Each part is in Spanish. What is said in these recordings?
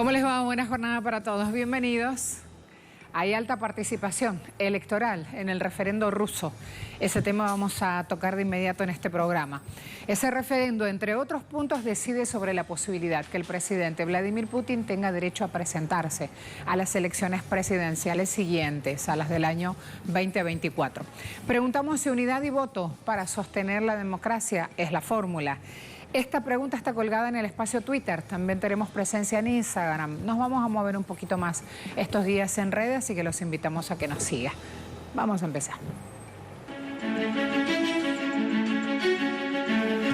¿Cómo les va? Buena jornada para todos. Bienvenidos. Hay alta participación electoral en el referendo ruso. Ese tema vamos a tocar de inmediato en este programa. Ese referendo, entre otros puntos, decide sobre la posibilidad que el presidente Vladimir Putin tenga derecho a presentarse a las elecciones presidenciales siguientes, a las del año 2024. Preguntamos si unidad y voto para sostener la democracia es la fórmula. Esta pregunta está colgada en el espacio Twitter, también tenemos presencia en Instagram. Nos vamos a mover un poquito más estos días en redes, así que los invitamos a que nos sigan. Vamos a empezar.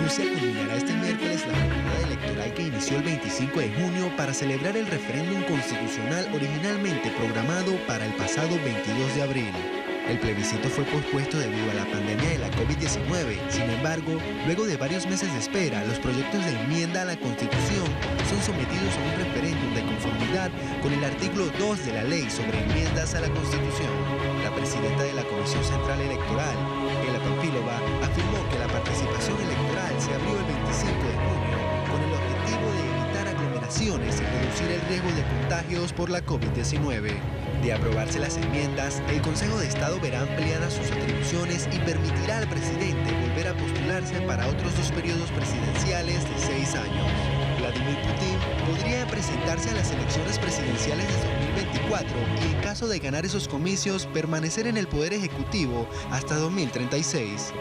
Rusia culminará este miércoles la jornada electoral que inició el 25 de junio para celebrar el referéndum constitucional originalmente programado para el pasado 22 de abril. El plebiscito fue pospuesto debido a la pandemia de la COVID-19. Sin embargo, luego de varios meses de espera, los proyectos de enmienda a la Constitución son sometidos a un referéndum de conformidad con el artículo 2 de la Ley sobre enmiendas a la Constitución. La presidenta de la Comisión Central Electoral, Ela Pampilova, afirmó que la participación electoral se abrió el 25 de junio con el objetivo de evitar aglomeraciones y reducir el riesgo de contagios por la COVID-19. De aprobarse las enmiendas, el Consejo de Estado verá ampliadas sus atribuciones y permitirá al presidente volver a postularse para otros 2 periodos presidenciales de 6 años. Vladimir Putin podría presentarse a las elecciones presidenciales de 2024 y, en caso de ganar esos comicios, permanecer en el poder ejecutivo hasta 2036.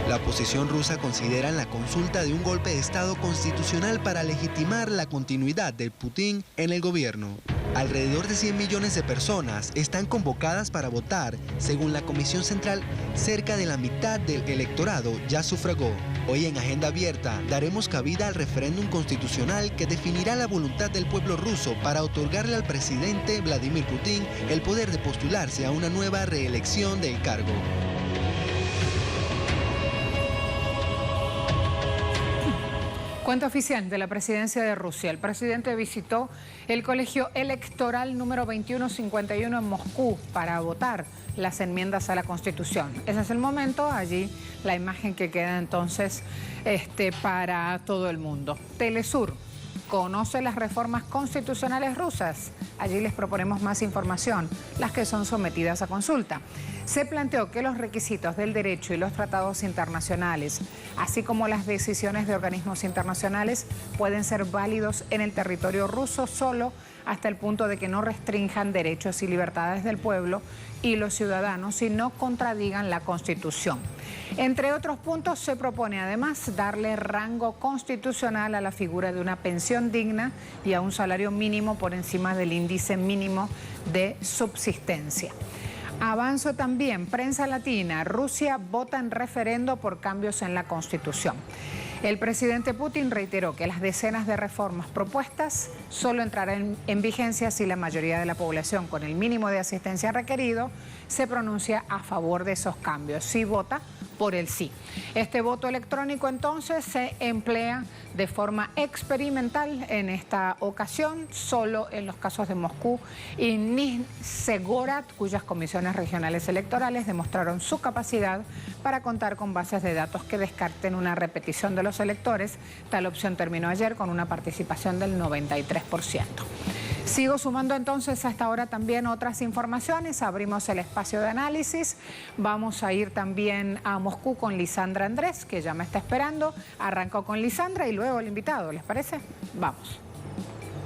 La oposición rusa considera la consulta de un golpe de Estado constitucional para legitimar la continuidad de Putin en el gobierno. Alrededor de 100 millones de personas están convocadas para votar. Según la Comisión Central, cerca de la mitad del electorado ya sufragó. Hoy en Agenda Abierta daremos cabida al referéndum constitucional que definirá la voluntad del pueblo ruso para otorgarle al presidente Vladimir Putin el poder de postularse a una nueva reelección del cargo. Cuenta oficial de la presidencia de Rusia. El presidente visitó el colegio electoral número 2151 en Moscú para votar las enmiendas a la Constitución. Ese es el momento, allí la imagen que queda entonces para todo el mundo. Telesur conoce las reformas constitucionales rusas. Allí les proponemos más información, las que son sometidas a consulta. Se planteó que los requisitos del derecho y los tratados internacionales, así como las decisiones de organismos internacionales, pueden ser válidos en el territorio ruso solo hasta el punto de que no restrinjan derechos y libertades del pueblo y los ciudadanos y no contradigan la Constitución. Entre otros puntos, se propone además darle rango constitucional a la figura de una pensión digna y a un salario mínimo por encima del índice mínimo de subsistencia. Avanzo también, prensa latina, Rusia vota en referendo por cambios en la Constitución. El presidente Putin reiteró que las decenas de reformas propuestas solo entrarán en vigencia si la mayoría de la población con el mínimo de asistencia requerido se pronuncia a favor de esos cambios, si vota por el sí. Este voto electrónico entonces se emplea de forma experimental en esta ocasión, solo en los casos de Moscú y Nizhegorod, cuyas comisiones regionales electorales demostraron su capacidad para contar con bases de datos que descarten una repetición de los electores. Tal opción terminó ayer con una participación del 93%. Sigo sumando entonces hasta ahora también otras informaciones. Abrimos el espacio de análisis. Vamos a ir también a Moscú con Lisandra Andrés, que ya me está esperando. Arrancó con Lisandra y luego el invitado, ¿les parece? Vamos.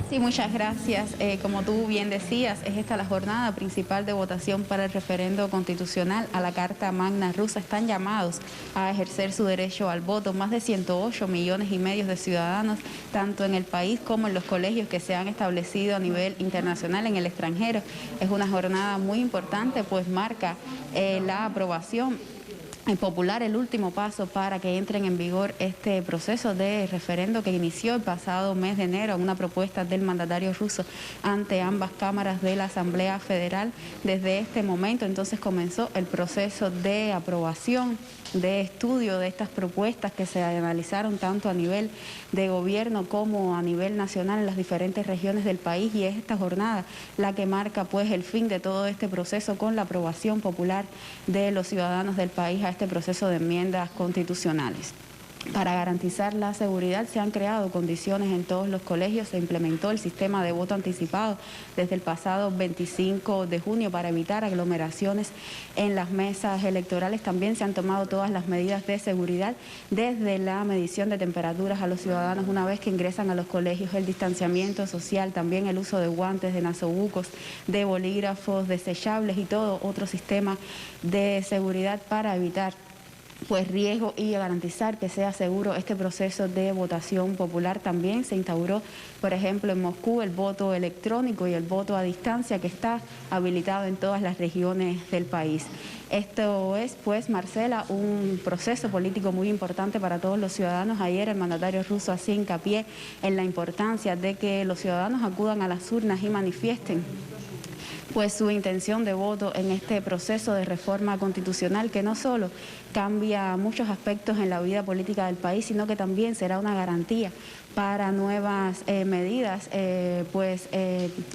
Sí, muchas gracias. Como tú bien decías, es esta la jornada principal de votación para el referendo constitucional a la Carta Magna rusa. Están llamados a ejercer su derecho al voto más de 108 millones y medio de ciudadanos, tanto en el país como en los colegios que se han establecido a nivel internacional en el extranjero. Es una jornada muy importante, pues marca la aprobación popular, el último paso para que entren en vigor este proceso de referendo que inició el pasado mes de enero, una propuesta del mandatario ruso ante ambas cámaras de la Asamblea Federal. Desde este momento entonces comenzó el proceso de aprobación, de estudio de estas propuestas que se analizaron tanto a nivel de gobierno como a nivel nacional en las diferentes regiones del país, y es esta jornada la que marca pues el fin de todo este proceso con la aprobación popular de los ciudadanos del país a este proceso de enmiendas constitucionales. Para garantizar la seguridad se han creado condiciones en todos los colegios, se implementó el sistema de voto anticipado desde el pasado 25 de junio para evitar aglomeraciones en las mesas electorales. También se han tomado todas las medidas de seguridad, desde la medición de temperaturas a los ciudadanos una vez que ingresan a los colegios, el distanciamiento social, también el uso de guantes, de nasobucos, de bolígrafos desechables y todo otro sistema de seguridad para evitar riesgo y garantizar que sea seguro este proceso de votación popular. También se instauró, por ejemplo, en Moscú el voto electrónico y el voto a distancia, que está habilitado en todas las regiones del país. Esto es, pues, Marcela, un proceso político muy importante para todos los ciudadanos. Ayer el mandatario ruso hacía hincapié en la importancia de que los ciudadanos acudan a las urnas y manifiesten pues su intención de voto en este proceso de reforma constitucional, que no solo cambia muchos aspectos en la vida política del país, sino que también será una garantía para nuevas medidas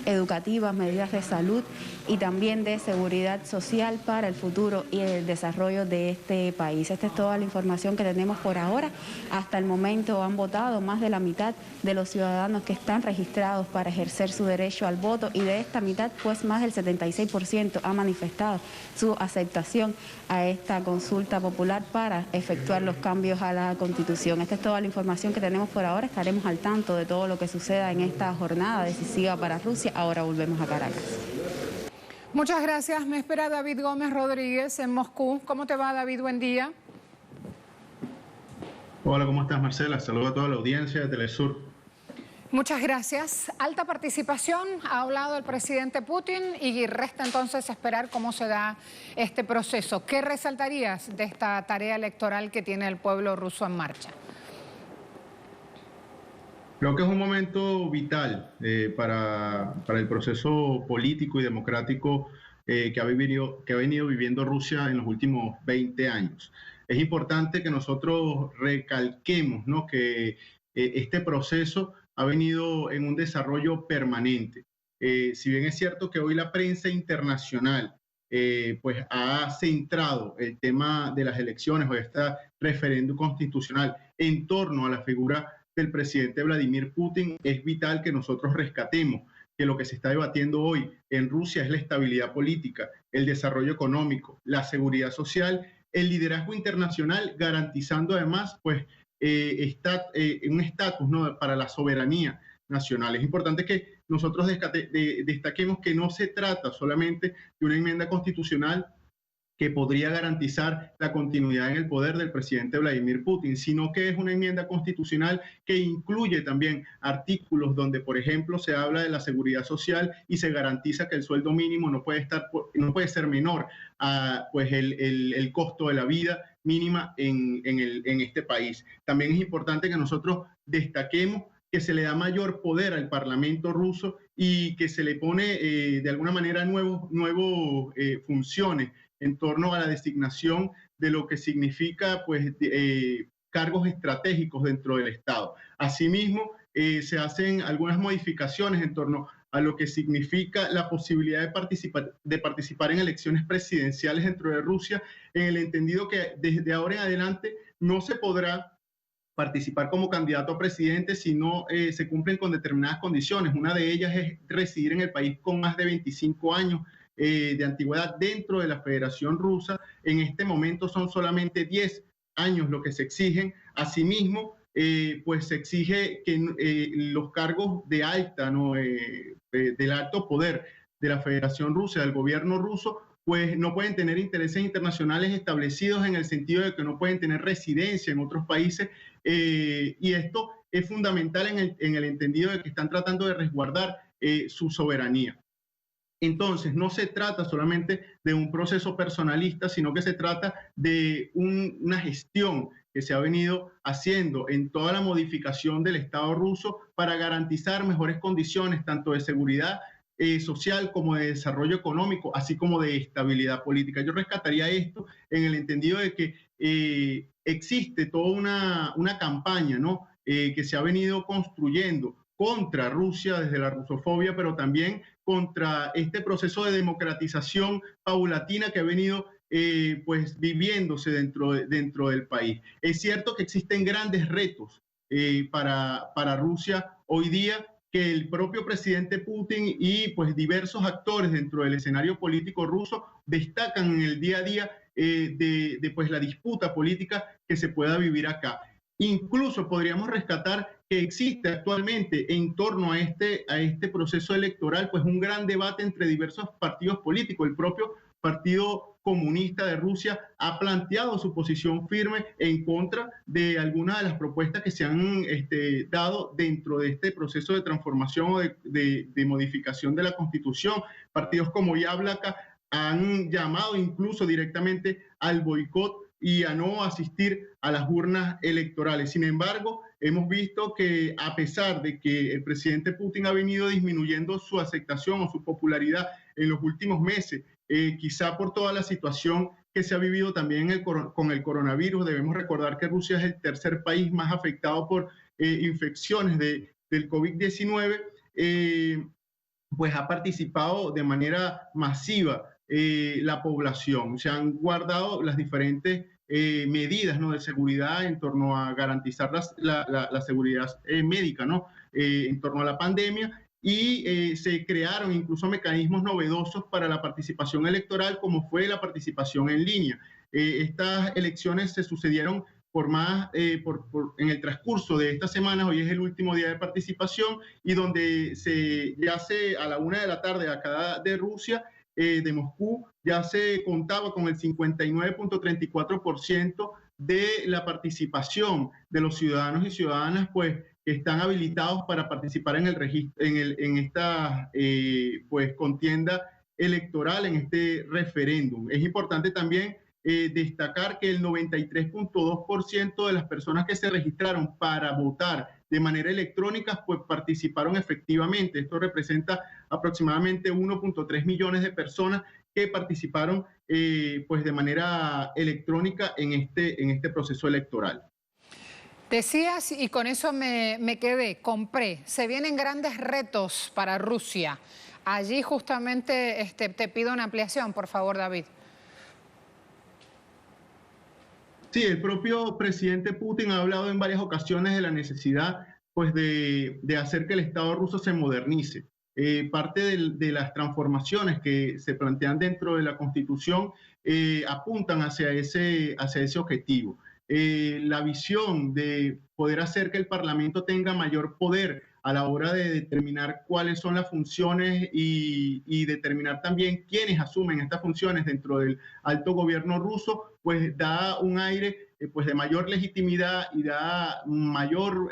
educativas, medidas de salud y también de seguridad social para el futuro y el desarrollo de este país. Esta es toda la información que tenemos por ahora. Hasta el momento han votado más de la mitad de los ciudadanos que están registrados para ejercer su derecho al voto, y de esta mitad, pues más del 76% ha manifestado su aceptación a esta consulta popular para efectuar los cambios a la Constitución. Esta es toda la información que tenemos por ahora. Estaremos al tanto de todo lo que suceda en esta jornada decisiva para Rusia. Ahora volvemos a Caracas. Muchas gracias. Me espera David Gómez Rodríguez en Moscú. ¿Cómo te va, David? Buen día. Hola, ¿cómo estás, Marcela? Saludos a toda la audiencia de Telesur. Muchas gracias. Alta participación, ha hablado el presidente Putin, y resta entonces esperar cómo se da este proceso. ¿Qué resaltarías de esta tarea electoral que tiene el pueblo ruso en marcha? Creo que es un momento vital para el proceso político y democrático que ha venido viviendo Rusia en los últimos 20 años. Es importante que nosotros recalquemos, ¿no?, que este proceso ha venido en un desarrollo permanente. Si bien es cierto que hoy la prensa internacional pues ha centrado el tema de las elecciones o de este referéndum constitucional en torno a la figura del presidente Vladimir Putin, es vital que nosotros rescatemos que lo que se está debatiendo hoy en Rusia es la estabilidad política, el desarrollo económico, la seguridad social, el liderazgo internacional, garantizando además pues un estatus, ¿no?, para la soberanía nacional. Es importante que nosotros destaquemos que no se trata solamente de una enmienda constitucional que podría garantizar la continuidad en el poder del presidente Vladimir Putin, sino que es una enmienda constitucional que incluye también artículos donde, por ejemplo, se habla de la seguridad social y se garantiza que el sueldo mínimo no puede ser menor a pues el costo de la vida mínima en este país. También es importante que nosotros destaquemos que se le da mayor poder al Parlamento ruso y que se le pone de alguna manera nuevos funciones en torno a la designación de lo que significa pues cargos estratégicos dentro del Estado. Asimismo, se hacen algunas modificaciones en torno a lo que significa la posibilidad de participar en elecciones presidenciales dentro de Rusia, en el entendido que desde ahora en adelante no se podrá participar como candidato a presidente si no se cumplen con determinadas condiciones. Una de ellas es residir en el país con más de 25 años de antigüedad dentro de la Federación Rusa. En este momento son solamente 10 años lo que se exigen. Asimismo, pues se exige que los cargos de alta, ¿no?, del alto poder de la Federación Rusa, del gobierno ruso, pues no pueden tener intereses internacionales establecidos, en el sentido de que no pueden tener residencia en otros países, y esto es fundamental en el entendido de que están tratando de resguardar su soberanía. Entonces, no se trata solamente de un proceso personalista, sino que se trata de una gestión que se ha venido haciendo en toda la modificación del Estado ruso para garantizar mejores condiciones tanto de seguridad social como de desarrollo económico, así como de estabilidad política. Yo rescataría esto en el entendido de que existe toda una campaña, ¿no?, que se ha venido construyendo contra Rusia desde la rusofobia, pero también contra este proceso de democratización paulatina que ha venido pues viviéndose dentro del país. Es cierto que existen grandes retos para Rusia hoy día, que el propio presidente Putin y pues diversos actores dentro del escenario político ruso destacan en el día a día de pues la disputa política que se pueda vivir acá. Incluso podríamos rescatar que existe actualmente en torno a este proceso electoral pues un gran debate entre diversos partidos políticos. El propio Partido Comunista de Rusia ha planteado su posición firme en contra de algunas de las propuestas que se han dado dentro de este proceso de transformación o de modificación de la Constitución. Partidos como Yablaka han llamado incluso directamente al boicot y a no asistir a las urnas electorales. Sin embargo, hemos visto que a pesar de que el presidente Putin ha venido disminuyendo su aceptación o su popularidad en los últimos meses, quizá por toda la situación que se ha vivido también con el coronavirus, debemos recordar que Rusia es el tercer país más afectado por infecciones del COVID-19, pues ha participado de manera masiva la población. Se han guardado las diferentes medidas, ¿no?, de seguridad en torno a garantizar la seguridad médica, ¿no?, en torno a la pandemia, y se crearon incluso mecanismos novedosos para la participación electoral, como fue la participación en línea. Estas elecciones se sucedieron en el transcurso de estas semanas. Hoy es el último día de participación y donde ya a la 1 de la tarde acá de Rusia, de Moscú, ya se contaba con el 59.34% de la participación de los ciudadanos y ciudadanas, pues, que están habilitados para participar en el registro, en esta pues, contienda electoral, en este referéndum. Es importante también destacar que el 93.2% de las personas que se registraron para votar de manera electrónica, pues participaron efectivamente. Esto representa aproximadamente 1.3 millones de personas que participaron pues de manera electrónica en este proceso electoral. Decías, y con eso me quedé, se vienen grandes retos para Rusia. Allí justamente te pido una ampliación, por favor, David. Sí, el propio presidente Putin ha hablado en varias ocasiones de la necesidad pues, de hacer que el Estado ruso se modernice. Parte de las transformaciones que se plantean dentro de la Constitución apuntan hacia ese objetivo. La visión de poder hacer que el Parlamento tenga mayor poder a la hora de determinar cuáles son las funciones y determinar también quiénes asumen estas funciones dentro del alto gobierno ruso, pues da un aire pues de mayor legitimidad y da mayor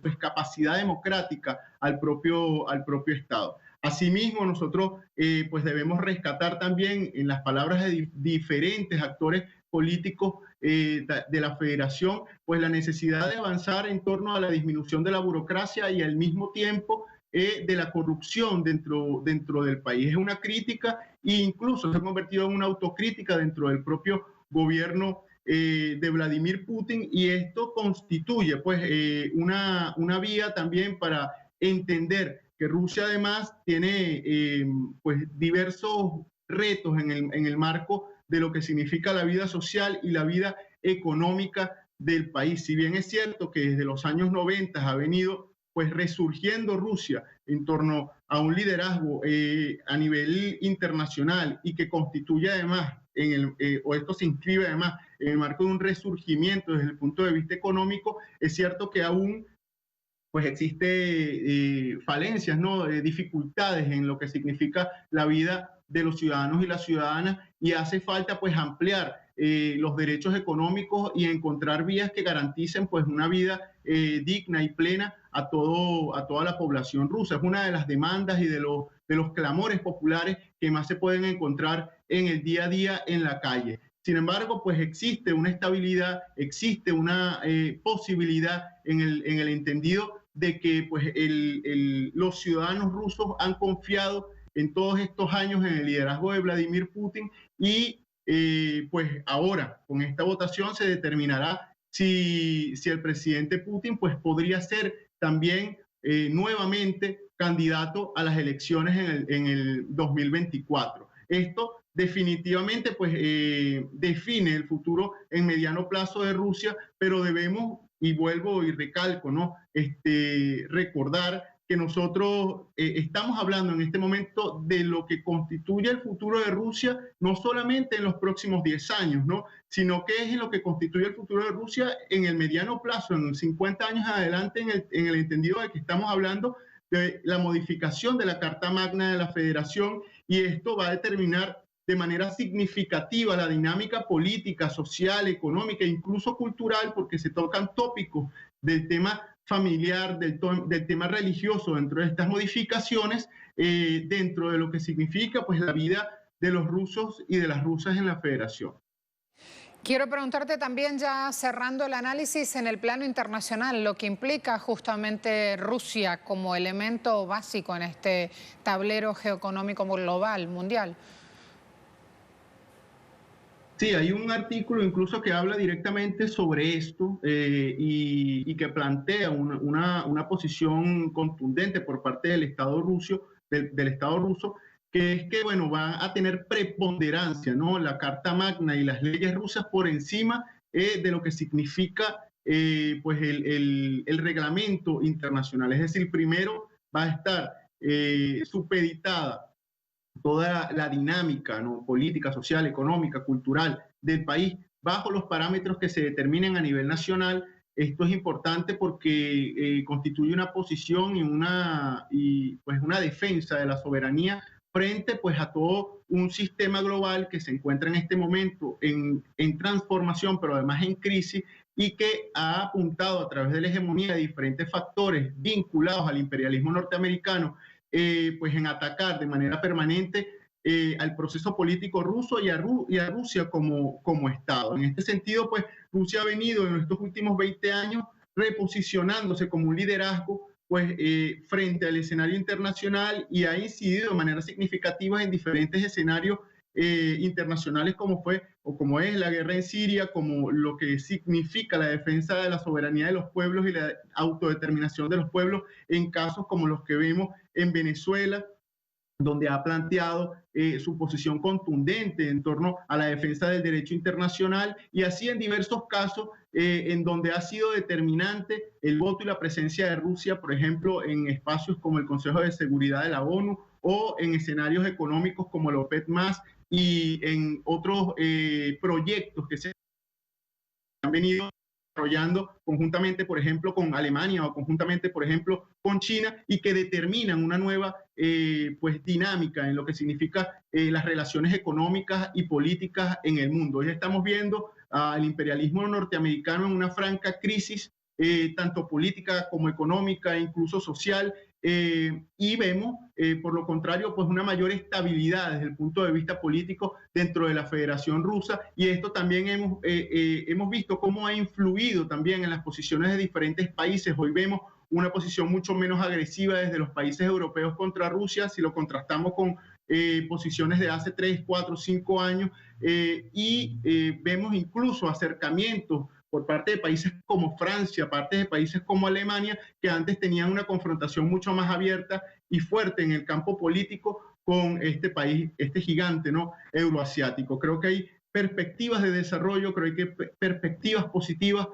pues capacidad democrática al propio Estado. Asimismo, nosotros pues debemos rescatar también en las palabras de diferentes actores políticos de la federación, pues la necesidad de avanzar en torno a la disminución de la burocracia y al mismo tiempo de la corrupción dentro del país. Es una crítica e incluso se ha convertido en una autocrítica dentro del propio gobierno de Vladimir Putin, y esto constituye pues una vía también para entender que Rusia además tiene pues diversos retos en el marco de lo que significa la vida social y la vida económica del país. Si bien es cierto que desde los años 90 ha venido pues resurgiendo Rusia en torno a un liderazgo a nivel internacional y que constituye además, o esto se inscribe además en el marco de un resurgimiento desde el punto de vista económico, es cierto que aún pues existe falencias, ¿no?, dificultades en lo que significa la vida de los ciudadanos y las ciudadanas, y hace falta pues ampliar los derechos económicos y encontrar vías que garanticen pues una vida digna y plena a toda la población rusa. Es una de las demandas y de los clamores populares que más se pueden encontrar en el día a día en la calle. Sin embargo, pues existe una estabilidad, existe una posibilidad en el entendido de que pues, los ciudadanos rusos han confiado en todos estos años en el liderazgo de Vladimir Putin, y pues ahora con esta votación se determinará si el presidente Putin pues podría ser también nuevamente candidato a las elecciones en el 2024. Esto definitivamente pues define el futuro en mediano plazo de Rusia, pero debemos, y vuelvo y recalco, ¿no? Recordar que nosotros estamos hablando en este momento de lo que constituye el futuro de Rusia, no solamente en los próximos 10 años, ¿no? Sino que es en lo que constituye el futuro de Rusia en el mediano plazo, en 50 años adelante, en el entendido de que estamos hablando de la modificación de la Carta Magna de la Federación, y esto va a determinar de manera significativa la dinámica política, social, económica e incluso cultural, porque se tocan tópicos del tema familiar, del tema religioso dentro de estas modificaciones, dentro de lo que significa pues la vida de los rusos y de las rusas en la Federación. Quiero preguntarte también, ya cerrando el análisis, en el plano internacional, lo que implica justamente Rusia como elemento básico en este tablero geoeconómico global, mundial. Sí, hay un artículo incluso que habla directamente sobre esto y que plantea una posición contundente por parte del Estado ruso, del Estado ruso, que es que, bueno, va a tener preponderancia, ¿no?, la Carta Magna y las leyes rusas por encima de lo que significa pues el reglamento internacional. Es decir, primero va a estar supeditada toda la dinámica, ¿no?, política, social, económica, cultural del país bajo los parámetros que se determinen a nivel nacional. Esto es importante porque constituye una posición y pues una defensa de la soberanía frente pues a todo un sistema global que se encuentra en este momento en transformación, pero además en crisis, y que ha apuntado a través de la hegemonía de diferentes factores vinculados al imperialismo norteamericano, pues en atacar de manera permanente al proceso político ruso y a Rusia como Estado. En este sentido, pues Rusia ha venido en estos últimos 20 años reposicionándose como un liderazgo pues, frente al escenario internacional, y ha incidido de manera significativa en diferentes escenarios internacionales como es la guerra en Siria, como lo que significa la defensa de la soberanía de los pueblos y la autodeterminación de los pueblos en casos como los que vemos en Venezuela, donde ha planteado su posición contundente en torno a la defensa del derecho internacional, y así en diversos casos en donde ha sido determinante el voto y la presencia de Rusia, por ejemplo, en espacios como el Consejo de Seguridad de la ONU o en escenarios económicos como el OPEC+, y en otros proyectos que se han venido desarrollando conjuntamente, por ejemplo, con Alemania o conjuntamente, por ejemplo, con China, y que determinan una nueva pues, dinámica en lo que significa las relaciones económicas y políticas en el mundo. Hoy estamos viendo al imperialismo norteamericano en una franca crisis, tanto política como económica e incluso social, y vemos, por lo contrario, pues una mayor estabilidad desde el punto de vista político dentro de la Federación Rusa, y esto también hemos visto cómo ha influido también en las posiciones de diferentes países. Hoy vemos una posición mucho menos agresiva desde los países europeos contra Rusia, si lo contrastamos con posiciones de hace 3, 4, 5 años, y vemos incluso acercamientos por parte de países como Francia, parte de países como Alemania, que antes tenían una confrontación mucho más abierta y fuerte en el campo político con este país, este gigante, ¿no?, euroasiático. Creo que hay perspectivas de desarrollo, creo que hay perspectivas positivas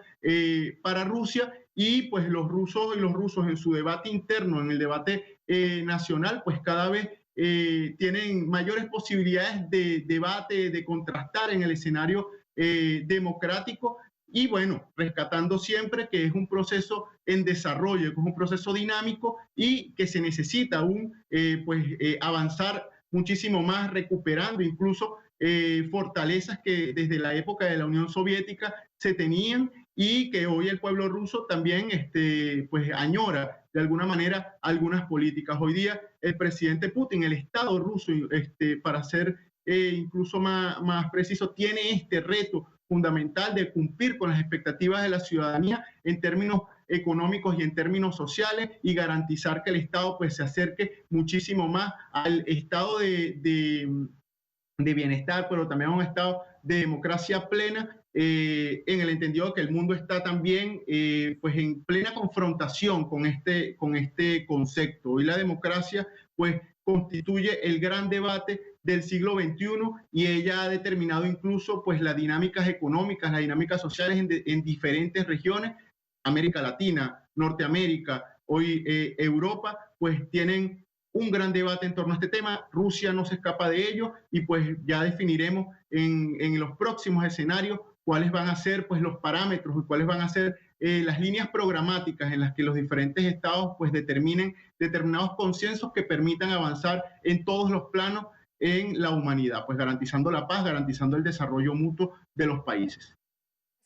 para Rusia, y pues los rusos en su debate interno, en el debate nacional, pues cada vez tienen mayores posibilidades de debate, de contrastar en el escenario democrático, y bueno, rescatando siempre que es un proceso en desarrollo, que es un proceso dinámico y que se necesita aún avanzar muchísimo más, recuperando incluso fortalezas que desde la época de la Unión Soviética se tenían, y que hoy el pueblo ruso también pues añora de alguna manera algunas políticas. Hoy día el presidente Putin, el Estado ruso, para ser incluso más preciso, tiene este reto fundamental de cumplir con las expectativas de la ciudadanía en términos económicos y en términos sociales, y garantizar que el Estado pues se acerque muchísimo más al estado de bienestar, pero también a un estado de democracia plena, en el entendido de que el mundo está también pues en plena confrontación con este concepto. Hoy la democracia pues constituye el gran debate del siglo XXI, y ella ha determinado incluso pues las dinámicas económicas, las dinámicas sociales en diferentes regiones. América Latina, Norteamérica, hoy Europa, pues tienen un gran debate en torno a este tema. Rusia no se escapa de ello, y pues ya definiremos en los próximos escenarios cuáles van a ser pues los parámetros y cuáles van a ser las líneas programáticas en las que los diferentes estados pues determinen determinados consensos que permitan avanzar en todos los planos en la humanidad, pues garantizando la paz, garantizando el desarrollo mutuo de los países.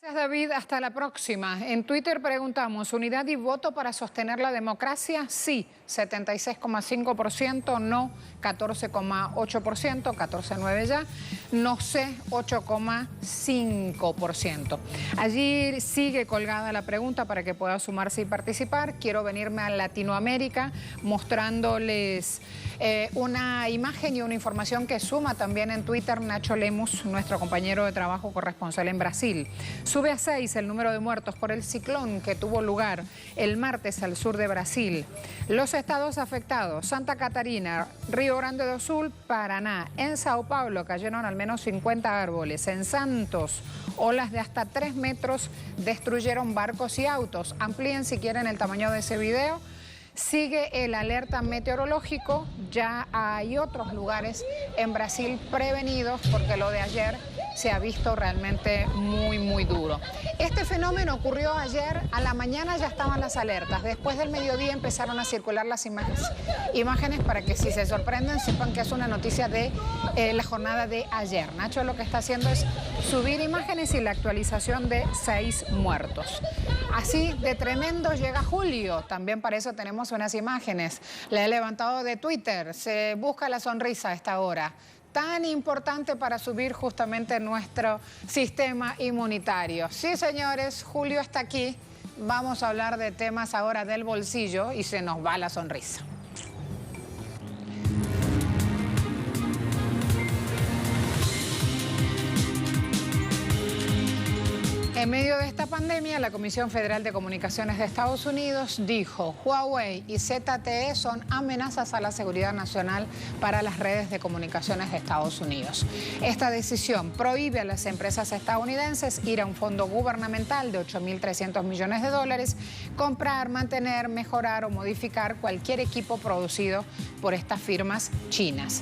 Gracias, David. Hasta la próxima. En Twitter preguntamos, ¿unidad y voto para sostener la democracia? Sí, 76,5%, no 14,8%, 14,9% ya, no sé, 8,5%. Allí sigue colgada la pregunta para que pueda sumarse y participar. Quiero venirme a Latinoamérica mostrándoles una imagen y una información que suma también en Twitter Nacho Lemus, nuestro compañero de trabajo corresponsal en Brasil. Sube a 6 el número de muertos por el ciclón que tuvo lugar el martes al sur de Brasil. Los estados afectados: Santa Catarina, Río Grande do Sul, Paraná. En Sao Paulo cayeron al menos 50 árboles. En Santos, olas de hasta 3 metros destruyeron barcos y autos. Amplíen si quieren el tamaño de ese video. Sigue el alerta meteorológico, ya hay otros lugares en Brasil prevenidos porque lo de ayer se ha visto realmente muy duro. Este fenómeno ocurrió ayer, a la mañana ya estaban las alertas, después del mediodía empezaron a circular las imágenes para que si se sorprenden sepan que es una noticia de la jornada de ayer. Nacho lo que está haciendo es subir imágenes y la actualización de 6 muertos. Así de tremendo llega julio, también para eso tenemos unas imágenes. La he levantado de Twitter, se busca la sonrisa a esta hora, tan importante para subir justamente nuestro sistema inmunitario. Sí, señores, julio está aquí, vamos a hablar de temas ahora del bolsillo y se nos va la sonrisa. En medio de esta pandemia, la Comisión Federal de Comunicaciones de Estados Unidos dijo: Huawei y ZTE son amenazas a la seguridad nacional para las redes de comunicaciones de Estados Unidos. Esta decisión prohíbe a las empresas estadounidenses ir a un fondo gubernamental de 8.300 millones de dólares, comprar, mantener, mejorar o modificar cualquier equipo producido por estas firmas chinas.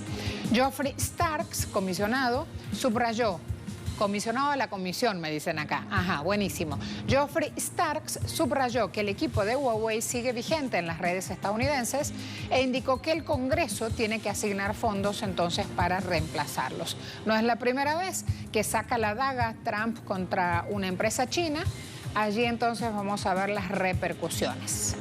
Jeffrey Starks, comisionado, subrayó. Comisionado de la comisión, me dicen acá. Ajá, buenísimo. Jeffrey Starks subrayó que el equipo de Huawei sigue vigente en las redes estadounidenses e indicó que el Congreso tiene que asignar fondos entonces para reemplazarlos. No es la primera vez que saca la daga Trump contra una empresa china. Allí entonces vamos a ver las repercusiones.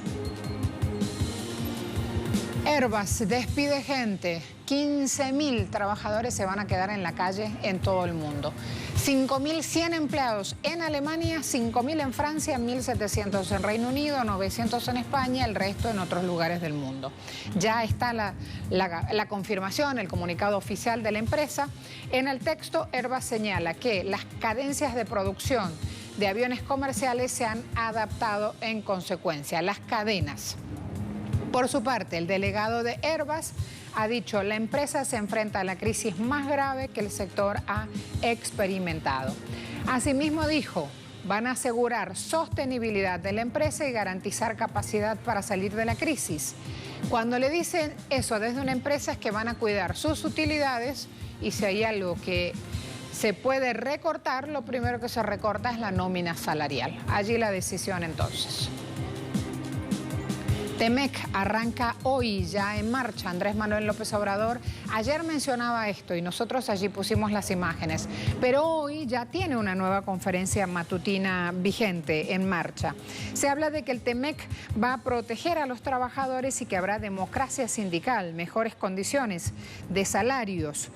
Airbus despide gente. 15.000 trabajadores se van a quedar en la calle en todo el mundo. 5.100 empleados en Alemania, 5.000 en Francia, 1.700 en Reino Unido, 900 en España, el resto en otros lugares del mundo. Ya está la confirmación, el comunicado oficial de la empresa. En el texto, Airbus señala que las cadencias de producción de aviones comerciales se han adaptado en consecuencia, las cadenas. Por su parte, el delegado de Airbus ha dicho: la empresa se enfrenta a la crisis más grave que el sector ha experimentado. Asimismo dijo, van a asegurar sostenibilidad de la empresa y garantizar capacidad para salir de la crisis. Cuando le dicen eso desde una empresa es que van a cuidar sus utilidades y si hay algo que se puede recortar, lo primero que se recorta es la nómina salarial. Allí la decisión entonces. TEMEC arranca hoy ya en marcha. Andrés Manuel López Obrador ayer mencionaba esto y nosotros allí pusimos las imágenes, pero hoy ya tiene una nueva conferencia matutina vigente en marcha. Se habla de que el TEMEC va a proteger a los trabajadores y que habrá democracia sindical, mejores condiciones de salarios,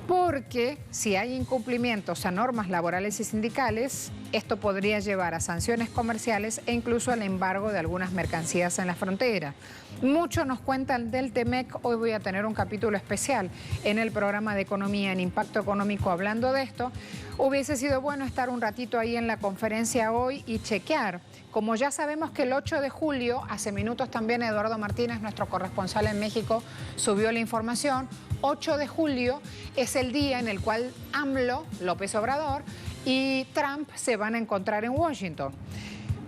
porque si hay incumplimientos a normas laborales y sindicales, esto podría llevar a sanciones comerciales e incluso al embargo de algunas mercancías en la frontera. Mucho nos cuentan del TEMEC. Hoy voy a tener un capítulo especial en el programa de Economía en Impacto Económico hablando de esto. Hubiese sido bueno estar un ratito ahí en la conferencia hoy y chequear. Como ya sabemos que el 8 de julio, hace minutos también Eduardo Martínez, nuestro corresponsal en México, subió la información. 8 de julio es el día en el cual AMLO, López Obrador, y Trump se van a encontrar en Washington.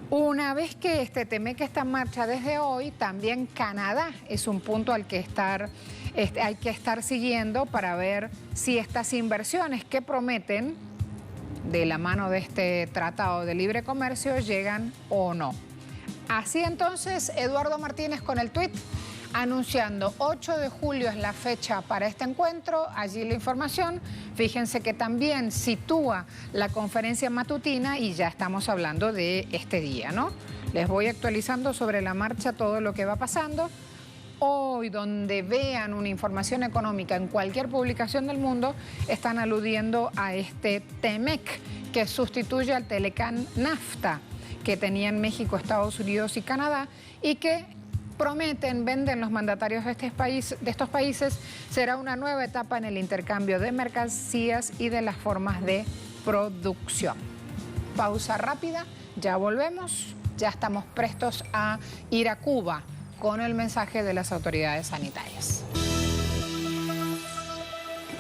Una vez que este TEMEC está en marcha desde hoy, también Canadá es un punto al que hay que estar siguiendo para ver si estas inversiones que prometen de la mano de este tratado de libre comercio llegan o no. Así entonces, Eduardo Martínez con el tuit anunciando 8 de julio es la fecha para este encuentro, allí la información. Fíjense que también sitúa la conferencia matutina y ya estamos hablando de este día, ¿no? Les voy actualizando sobre la marcha todo lo que va pasando. Hoy, donde vean una información económica en cualquier publicación del mundo, están aludiendo a este TEMEC que sustituye al Telecán NAFTA que tenían México, Estados Unidos y Canadá y que venden los mandatarios de estos países, será una nueva etapa en el intercambio de mercancías y de las formas de producción. Pausa rápida, ya volvemos, ya estamos prestos a ir a Cuba con el mensaje de las autoridades sanitarias.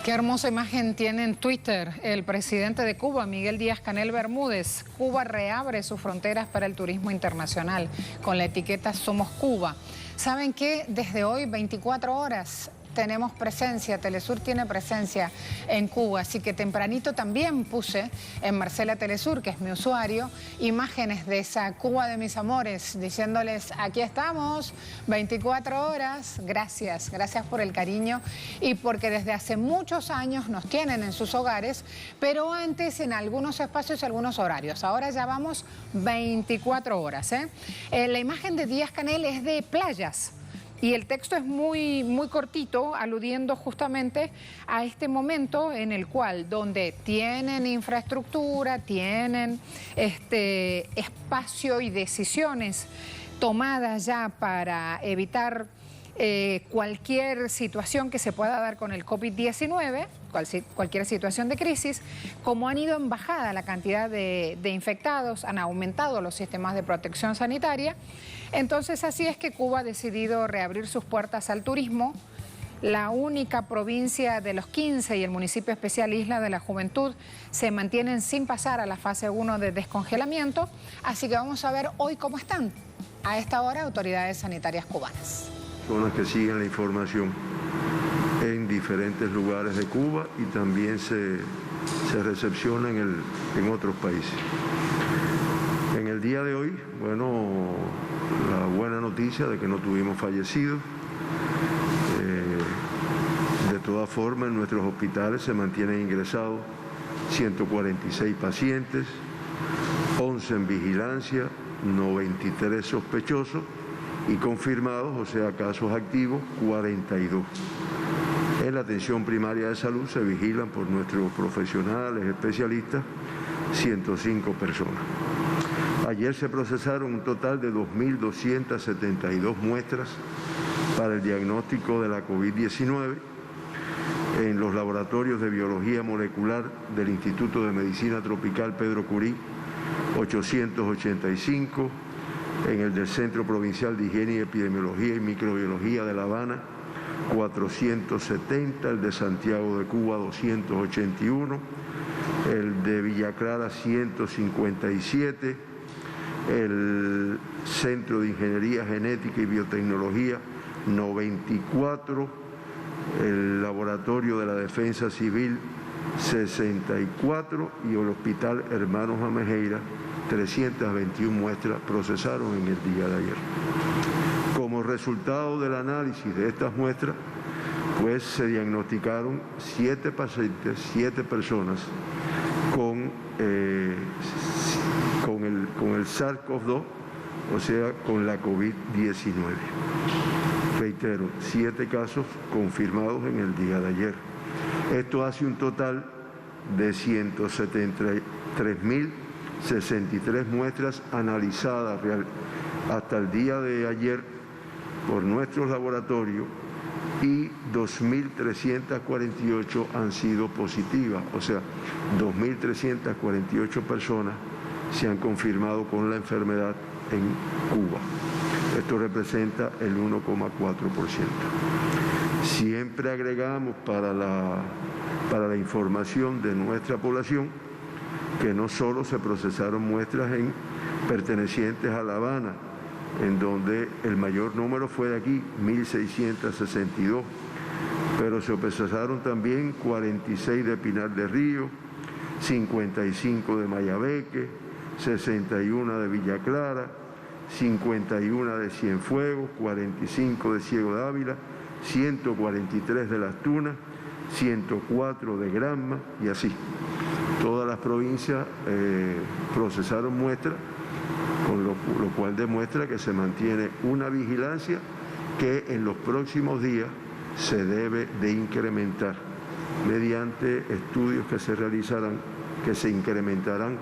Qué hermosa imagen tiene en Twitter el presidente de Cuba, Miguel Díaz-Canel Bermúdez. Cuba reabre sus fronteras para el turismo internacional con la etiqueta Somos Cuba. ¿Saben qué? Desde hoy, 24 horas, tenemos presencia, Telesur tiene presencia en Cuba, así que tempranito también puse en Marcela Telesur, que es mi usuario, imágenes de esa Cuba de mis amores, diciéndoles, aquí estamos, 24 horas, gracias por el cariño y porque desde hace muchos años nos tienen en sus hogares, pero antes en algunos espacios y algunos horarios, ahora ya vamos 24 horas. La imagen de Díaz-Canel es de playas. Y el texto es muy cortito, aludiendo justamente a este momento en el cual, donde tienen infraestructura, tienen espacio y decisiones tomadas ya para evitar cualquier situación que se pueda dar con el COVID-19, cualquier situación de crisis, como han ido en bajada la cantidad de infectados, han aumentado los sistemas de protección sanitaria. Entonces así es que Cuba ha decidido reabrir sus puertas al turismo. La única provincia de los 15 y el municipio especial Isla de la Juventud se mantienen sin pasar a la fase 1 de descongelamiento. Así que vamos a ver hoy cómo están a esta hora autoridades sanitarias cubanas. Personas que siguen la información en diferentes lugares de Cuba y también se recepciona en otros países. En el día de hoy, bueno, la buena noticia de que no tuvimos fallecidos. De todas formas, en nuestros hospitales se mantienen ingresados 146 pacientes, 11 en vigilancia, 93 sospechosos y confirmados, o sea, casos activos, 42. En la atención primaria de salud se vigilan por nuestros profesionales, especialistas, 105 personas. Ayer se procesaron un total de 2.272 muestras para el diagnóstico de la COVID-19 en los laboratorios de biología molecular del Instituto de Medicina Tropical Pedro Curí, 885, en el del Centro Provincial de Higiene y Epidemiología y Microbiología de La Habana, 470, el de Santiago de Cuba, 281, el de Villa Clara, 157, el Centro de Ingeniería Genética y Biotecnología, 94, el Laboratorio de la Defensa Civil, 64 y el Hospital Hermanos Amejeira, 321 muestras procesaron en el día de ayer. Como resultado del análisis de estas muestras, pues se diagnosticaron 7 pacientes, 7 personas con el SARS-CoV-2, o sea, con la COVID-19. Reitero, 7 casos confirmados en el día de ayer. Esto hace un total de 173.063 muestras analizadas hasta el día de ayer por nuestros laboratorios y 2.348 han sido positivas, o sea, 2.348 personas se han confirmado con la enfermedad en Cuba. Esto representa el 1,4%. Siempre agregamos para la información de nuestra población que no solo se procesaron muestras pertenecientes a La Habana, en donde el mayor número fue de aquí, 1.662, pero se procesaron también 46 de Pinar del Río, 55 de Mayabeque, 61 de Villa Clara, 51 de Cienfuegos, 45 de Ciego de Ávila, 143 de Las Tunas, 104 de Granma y así. Todas las provincias procesaron muestras, con lo cual demuestra que se mantiene una vigilancia que en los próximos días se debe de incrementar mediante estudios que se incrementarán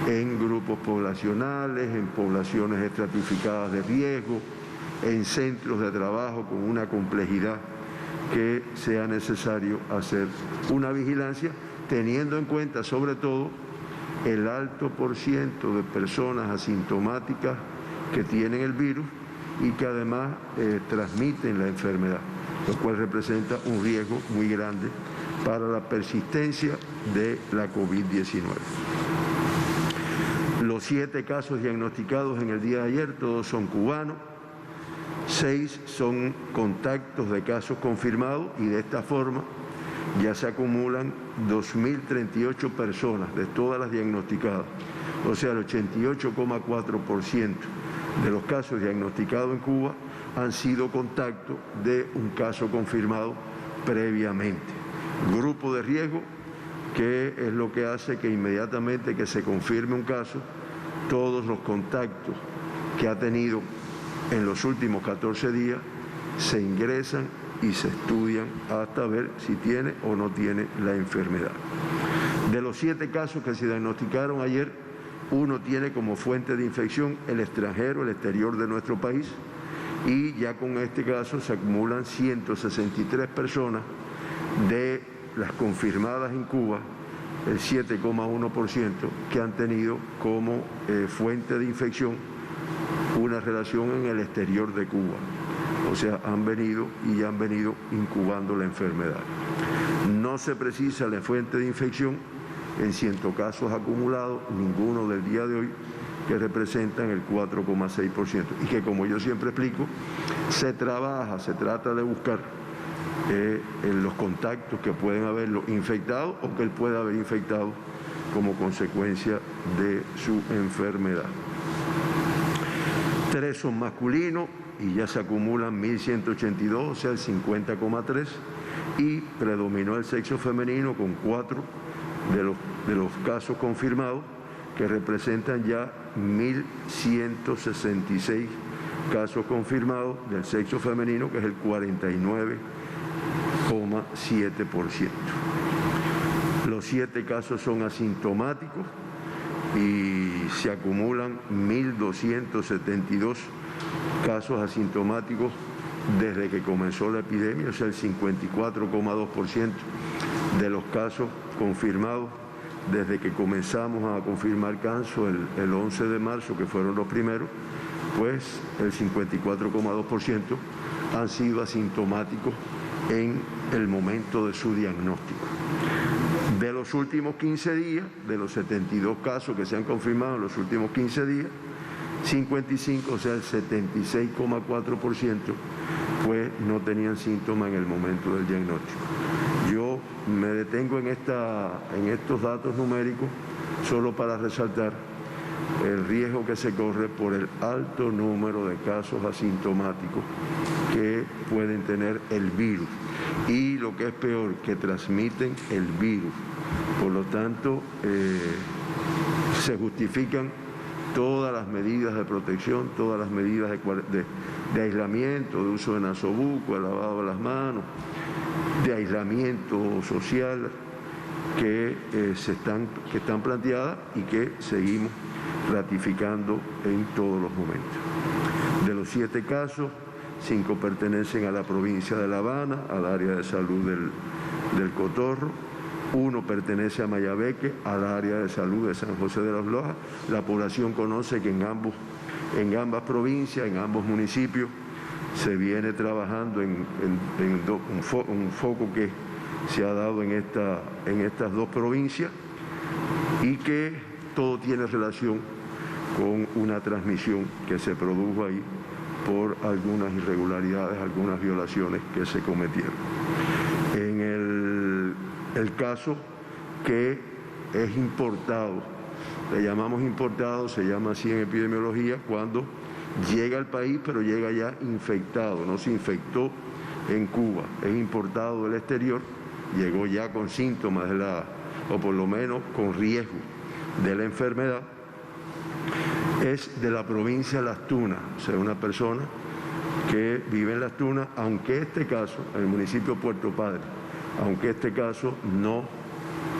en grupos poblacionales, en poblaciones estratificadas de riesgo, en centros de trabajo con una complejidad que sea necesario hacer una vigilancia, teniendo en cuenta sobre todo el alto porciento de personas asintomáticas que tienen el virus y que además transmiten la enfermedad, lo cual representa un riesgo muy grande para la persistencia de la COVID-19. Los 7 casos diagnosticados en el día de ayer, todos son cubanos, 6 son contactos de casos confirmados y de esta forma ya se acumulan 2.038 personas de todas las diagnosticadas, o sea, el 88,4% de los casos diagnosticados en Cuba han sido contacto de un caso confirmado previamente. Grupo de riesgo, que es lo que hace que inmediatamente que se confirme un caso, todos los contactos que ha tenido en los últimos 14 días se ingresan y se estudian hasta ver si tiene o no tiene la enfermedad. De los 7 casos que se diagnosticaron ayer, uno tiene como fuente de infección el extranjero, el exterior de nuestro país, y ya con este caso se acumulan 163 personas de las confirmadas en Cuba, el 7,1%, que han tenido como fuente de infección una relación en el exterior de Cuba. O sea, han venido incubando la enfermedad. No se precisa la fuente de infección en 100 casos acumulados, ninguno del día de hoy, que representan el 4,6%. Y que, como yo siempre explico, se trata de buscar en los contactos que pueden haberlo infectado o que él pueda haber infectado como consecuencia de su enfermedad. 3 son masculinos y ya se acumulan 1.182, o sea, el 50,3%, y predominó el sexo femenino con 4 de los casos confirmados, que representan ya 1.166 casos confirmados del sexo femenino, que es el 49,7%. Los 7 casos son asintomáticos y se acumulan 1.272 casos asintomáticos desde que comenzó la epidemia, o sea, el 54,2% de los casos confirmados desde que comenzamos a confirmar casos el 11 de marzo, que fueron los primeros, pues el 54,2% han sido asintomáticos en el momento de su diagnóstico. De los últimos 15 días, de los 72 casos que se han confirmado en los últimos 15 días, 55, o sea, el 76,4%, pues no tenían síntomas en el momento del diagnóstico. Yo me detengo en estos datos numéricos solo para resaltar el riesgo que se corre por el alto número de casos asintomáticos que pueden tener el virus y, lo que es peor, que transmiten el virus. Por lo tanto, se justifican todas las medidas de protección, todas las medidas de aislamiento, de uso de nasobuco, de lavado de las manos, de aislamiento social que están planteadas y que seguimos ratificando en todos los momentos. De los 7 casos, 5 pertenecen a la provincia de La Habana, al área de salud del Cotorro. 1 pertenece a Mayabeque, al área de salud de San José de las Lojas. La población conoce que en ambas provincias, en ambos municipios, se viene trabajando en un foco que se ha dado en estas dos provincias y que todo tiene relación con una transmisión que se produjo ahí por algunas irregularidades, algunas violaciones que se cometieron. En el caso que es importado, le llamamos importado, se llama así en epidemiología, cuando llega al país pero llega ya infectado, no se infectó en Cuba, es importado del exterior, llegó ya con síntomas o por lo menos con riesgo de la enfermedad, es de la provincia de Las Tunas, o sea, una persona que vive en Las Tunas, aunque este caso, en el municipio de Puerto Padre, aunque este caso no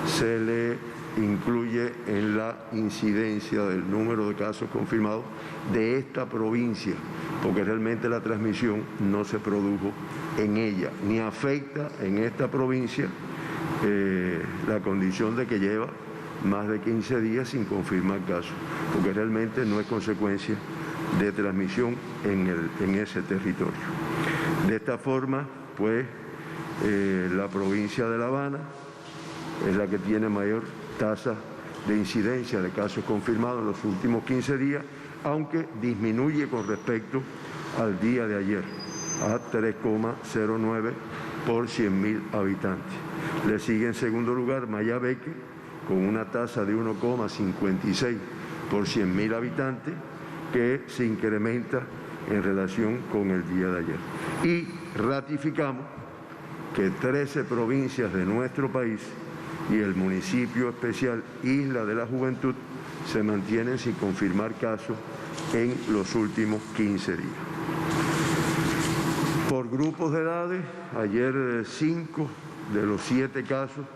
se le incluye en la incidencia del número de casos confirmados de esta provincia, porque realmente la transmisión no se produjo en ella, ni afecta en esta provincia la condición de que lleva más de 15 días sin confirmar casos, porque realmente no es consecuencia de transmisión en ese territorio. De esta forma, pues, la provincia de La Habana es la que tiene mayor tasa de incidencia de casos confirmados en los últimos 15 días, aunque disminuye con respecto al día de ayer, a 3,09 por 100.000 habitantes. Le sigue en segundo lugar Mayabeque, con una tasa de 1,56 por 100.000 habitantes, que se incrementa en relación con el día de ayer. Y ratificamos que 13 provincias de nuestro país y el municipio especial Isla de la Juventud se mantienen sin confirmar casos en los últimos 15 días. Por grupos de edades, ayer 5 de los 7 casos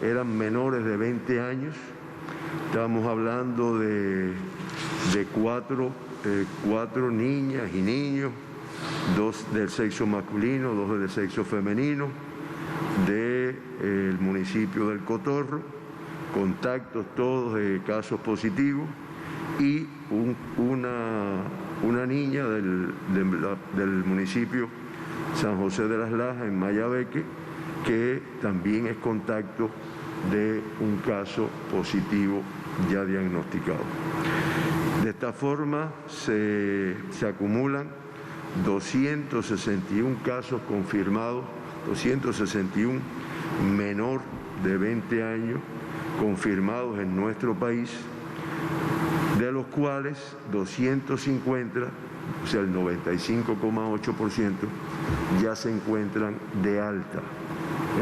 eran menores de 20 años. Estamos hablando de 4 niñas y niños, 2 del sexo masculino, 2 del sexo femenino, del municipio del Cotorro, contactos todos de casos positivos, y una niña del municipio San José de las Lajas, en Mayabeque, que también es contacto de un caso positivo ya diagnosticado. De esta forma se acumulan 261 casos confirmados, 261 menor de 20 años confirmados en nuestro país, de los cuales 250, o sea el 95,8%, ya se encuentran de alta.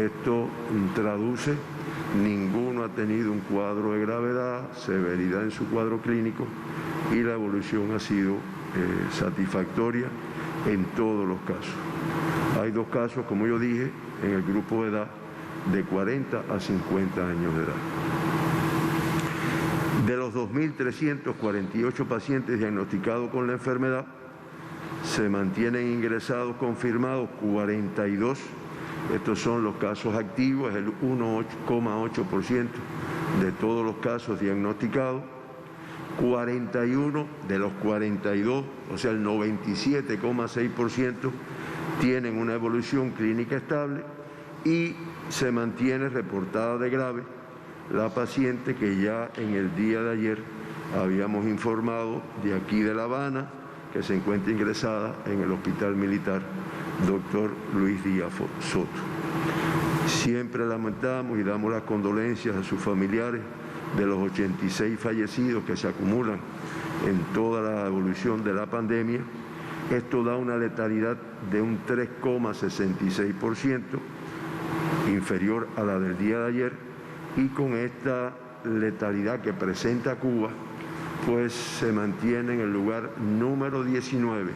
Esto traduce, ninguno ha tenido un cuadro de gravedad, severidad en su cuadro clínico, y la evolución ha sido satisfactoria en todos los casos. Hay 2 casos, como yo dije, en el grupo de edad de 40 a 50 años de edad. De los 2.348 pacientes diagnosticados con la enfermedad, se mantienen ingresados confirmados 42. Estos son los casos activos, es el 1,8% de todos los casos diagnosticados. 41 de los 42, o sea el 97,6%, tienen una evolución clínica estable, y se mantiene reportada de grave la paciente que ya en el día de ayer habíamos informado de aquí de La Habana, que se encuentra ingresada en el Hospital Militar Dr. Luis Díaz Soto. Siempre lamentamos y damos las condolencias a sus familiares de los 86 fallecidos que se acumulan en toda la evolución de la pandemia. Esto da una letalidad de un 3,66%, inferior a la del día de ayer, y con esta letalidad que presenta Cuba, pues se mantiene en el lugar número 19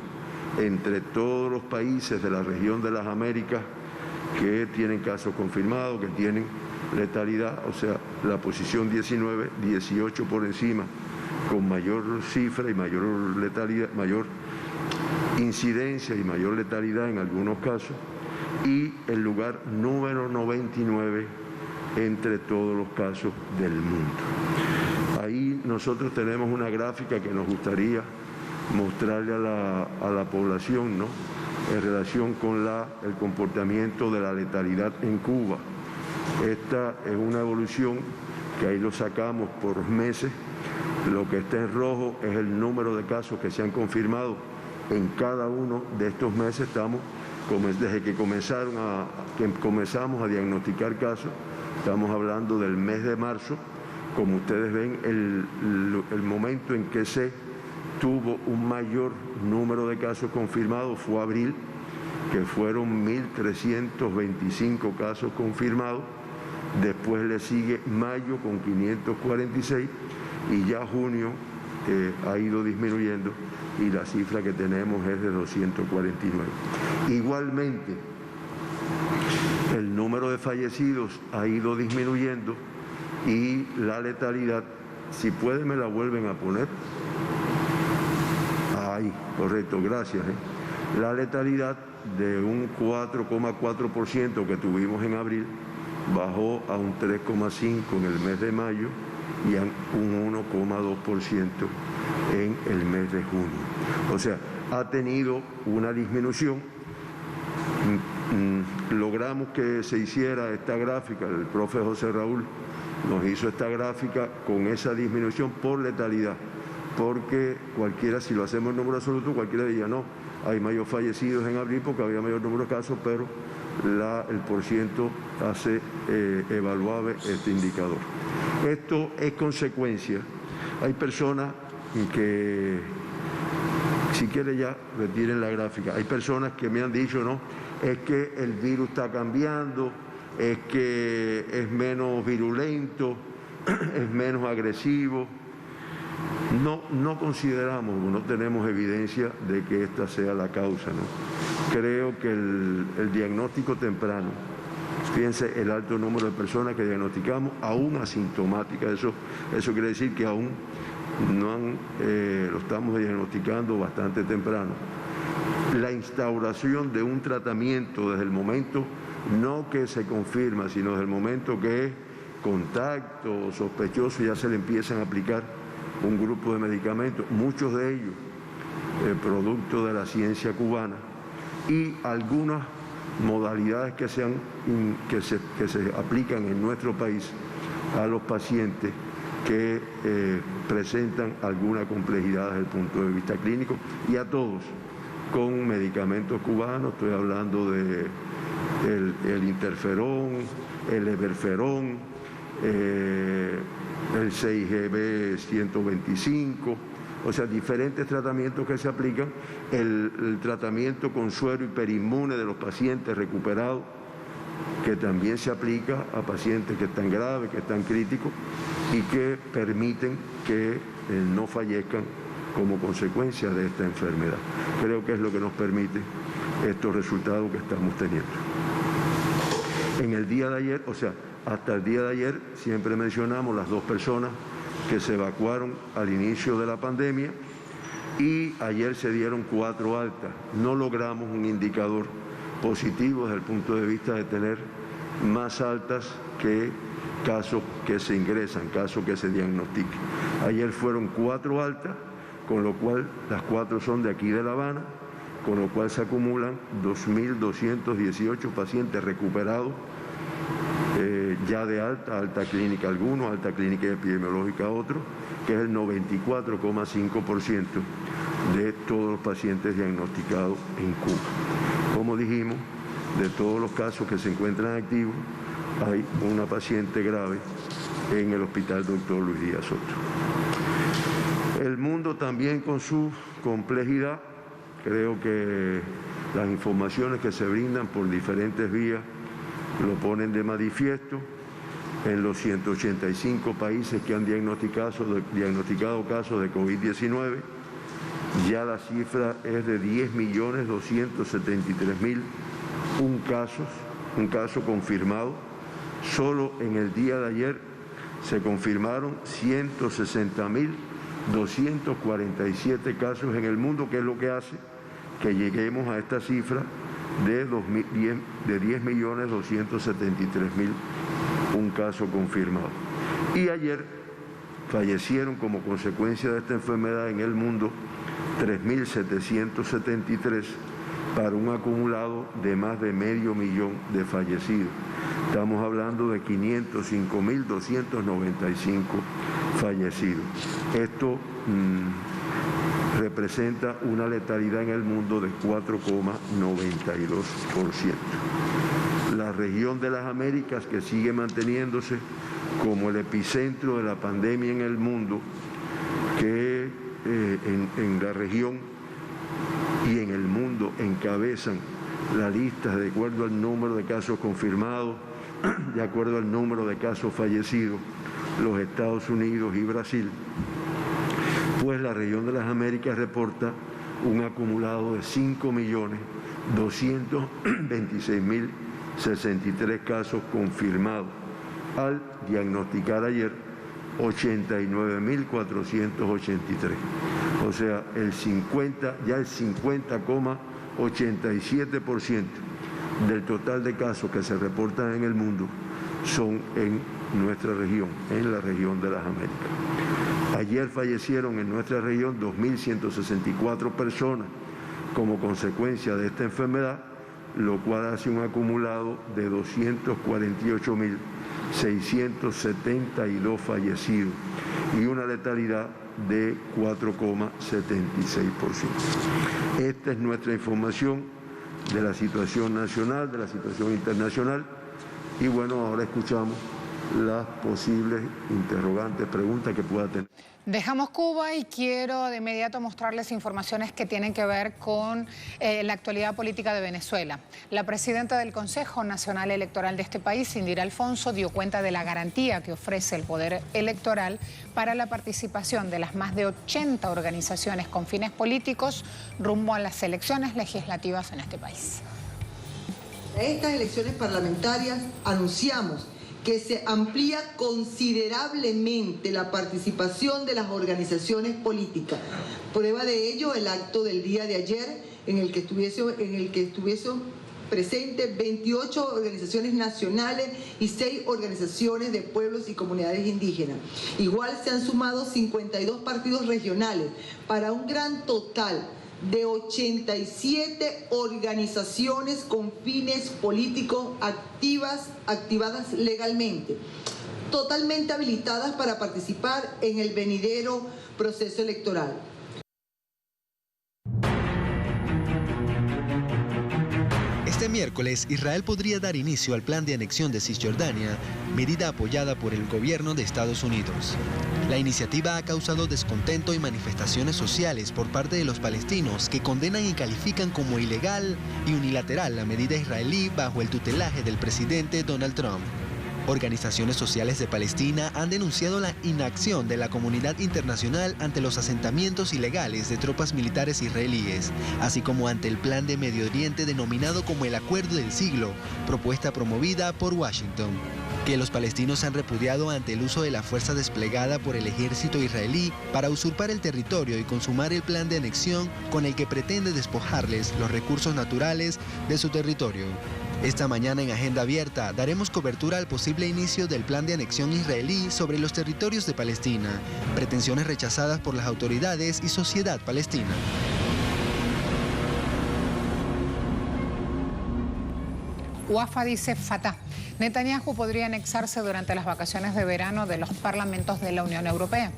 entre todos los países de la región de las Américas que tienen casos confirmados, que tienen letalidad, o sea, la posición 19, 18 por encima, con mayor cifra y mayor letalidad, mayor incidencia y mayor letalidad en algunos casos, y el lugar número 99 entre todos los casos del mundo. Ahí nosotros tenemos una gráfica que nos gustaría mostrarle a la población, ¿no?, en relación con el comportamiento de la letalidad en Cuba. Esta es una evolución que ahí lo sacamos por meses. Lo que está en rojo es el número de casos que se han confirmado en cada uno de estos meses. Desde que comenzamos a diagnosticar casos, estamos hablando del mes de marzo. Como ustedes ven, el momento en que se tuvo un mayor número de casos confirmados fue abril, que fueron 1.325 casos confirmados. Después le sigue mayo con 546 y ya junio ha ido disminuyendo y la cifra que tenemos es de 249. Igualmente, el número de fallecidos ha ido disminuyendo y la letalidad, si puede me la vuelven a poner. Ahí, correcto, gracias. La letalidad de un 4,4% que tuvimos en abril bajó a un 3,5% en el mes de mayo y a un 1,2% en el mes de junio. O sea, ha tenido una disminución. Logramos que se hiciera esta gráfica, el profe José Raúl nos hizo esta gráfica con esa disminución por letalidad, porque cualquiera, si lo hacemos en número absoluto, cualquiera diría, no, hay mayor fallecidos en abril porque había mayor número de casos, pero el porciento hace evaluable este indicador. Esto es consecuencia. Hay personas que, si quiere ya retiren la gráfica, hay personas que me han dicho, no, es que el virus está cambiando, es que es menos virulento, es menos agresivo. No consideramos, no tenemos evidencia de que esta sea la causa, ¿no? Creo que el diagnóstico temprano, fíjense el alto número de personas que diagnosticamos, aún asintomáticas, eso quiere decir que aún lo estamos diagnosticando bastante temprano. La instauración de un tratamiento desde el momento, no que se confirma, sino desde el momento que es contacto sospechoso, ya se le empiezan a aplicar un grupo de medicamentos, muchos de ellos producto de la ciencia cubana, y algunas modalidades que se aplican en nuestro país a los pacientes que presentan alguna complejidad desde el punto de vista clínico, y a todos con medicamentos cubanos. Estoy hablando de el interferón, el everferón, el 6GB125, o sea, diferentes tratamientos que se aplican, el tratamiento con suero hiperinmune de los pacientes recuperados, que también se aplica a pacientes que están graves, que están críticos y que permiten que no fallezcan como consecuencia de esta enfermedad. Creo que es lo que nos permite estos resultados que estamos teniendo. En el día de ayer, o sea, hasta el día de ayer, siempre mencionamos las 2 personas que se evacuaron al inicio de la pandemia, y ayer se dieron 4 altas. No logramos un indicador positivo desde el punto de vista de tener más altas que casos que se ingresan, casos que se diagnostiquen. Ayer fueron 4 altas, con lo cual las 4 son de aquí de La Habana, con lo cual se acumulan 2.218 pacientes recuperados, ya de alta clínica algunos, alta clínica epidemiológica otros, que es el 94,5% de todos los pacientes diagnosticados en Cuba. Como dijimos, de todos los casos que se encuentran activos, hay una paciente grave en el Hospital Dr. Luis Díaz Soto. El mundo también con su complejidad. Creo que las informaciones que se brindan por diferentes vías lo ponen de manifiesto. En los 185 países que han diagnosticado casos de COVID-19, ya la cifra es de 10.273.000 un caso confirmado. Solo en el día de ayer se confirmaron 160.247 casos en el mundo, que es lo que hace que lleguemos a esta cifra de 10.273.000 un caso confirmado. Y ayer fallecieron como consecuencia de esta enfermedad en el mundo 3.773, para un acumulado de más de 500.000 de fallecidos. Estamos hablando de 505.295 fallecidos. Esto representa una letalidad en el mundo de 4,92%. La región de las Américas, que sigue manteniéndose como el epicentro de la pandemia en el mundo, que en la región y en el mundo encabezan la lista de acuerdo al número de casos confirmados, de acuerdo al número de casos fallecidos, los Estados Unidos y Brasil, pues la región de las Américas reporta un acumulado de 5.226.063 casos confirmados, al diagnosticar ayer 89.483. O sea, el 50,87% del total de casos que se reportan en el mundo son en nuestra región, en la región de las Américas. Ayer fallecieron en nuestra región 2.164 personas como consecuencia de esta enfermedad, lo cual hace un acumulado de 248.672 fallecidos y una letalidad de 4,76%. Esta es nuestra información de la situación nacional, de la situación internacional, y bueno, ahora escuchamos las posibles interrogantes, preguntas que pueda tener. Dejamos Cuba y quiero de inmediato mostrarles informaciones que tienen que ver con la actualidad política de Venezuela. La presidenta del Consejo Nacional Electoral de este país, Indira Alfonso, dio cuenta de la garantía que ofrece el Poder Electoral para la participación de las más de 80 organizaciones con fines políticos rumbo a las elecciones legislativas en este país. En estas elecciones parlamentarias anunciamos que se amplía considerablemente la participación de las organizaciones políticas. Prueba de ello el acto del día de ayer en el que estuviesen presentes 28 organizaciones nacionales y 6 organizaciones de pueblos y comunidades indígenas. Igual se han sumado 52 partidos regionales para un gran total de 87 organizaciones con fines políticos activadas legalmente, totalmente habilitadas para participar en el venidero proceso electoral. Este miércoles, Israel podría dar inicio al plan de anexión de Cisjordania, medida apoyada por el gobierno de Estados Unidos. La iniciativa ha causado descontento y manifestaciones sociales por parte de los palestinos, que condenan y califican como ilegal y unilateral la medida israelí bajo el tutelaje del presidente Donald Trump. Organizaciones sociales de Palestina han denunciado la inacción de la comunidad internacional ante los asentamientos ilegales de tropas militares israelíes, así como ante el plan de Medio Oriente denominado como el Acuerdo del Siglo, propuesta promovida por Washington, que los palestinos han repudiado ante el uso de la fuerza desplegada por el ejército israelí para usurpar el territorio y consumar el plan de anexión con el que pretende despojarles los recursos naturales de su territorio. Esta mañana en Agenda Abierta daremos cobertura al posible inicio del plan de anexión israelí sobre los territorios de Palestina, pretensiones rechazadas por las autoridades y sociedad palestina. Wafa dice Fatah. Netanyahu podría anexarse durante las vacaciones de verano de los parlamentos de la Unión Europea.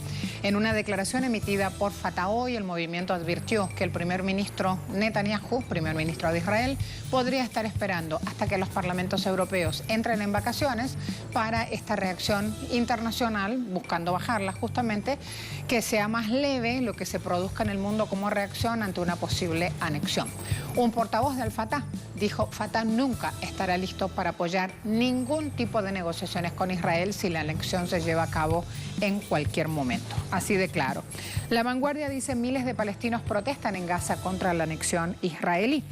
En una declaración emitida por Fatah hoy, el movimiento advirtió que el primer ministro Netanyahu, primer ministro de Israel, podría estar esperando hasta que los parlamentos europeos entren en vacaciones para esta reacción internacional, buscando bajarla justamente, que sea más leve lo que se produzca en el mundo como reacción ante una posible anexión. Un portavoz del Fatah dijo: Fatah nunca estará listo para apoyar ningún tipo de negociaciones con Israel si la anexión se lleva a cabo en cualquier momento. Así de claro. La Vanguardia dice: miles de palestinos protestan en Gaza contra la anexión israelí.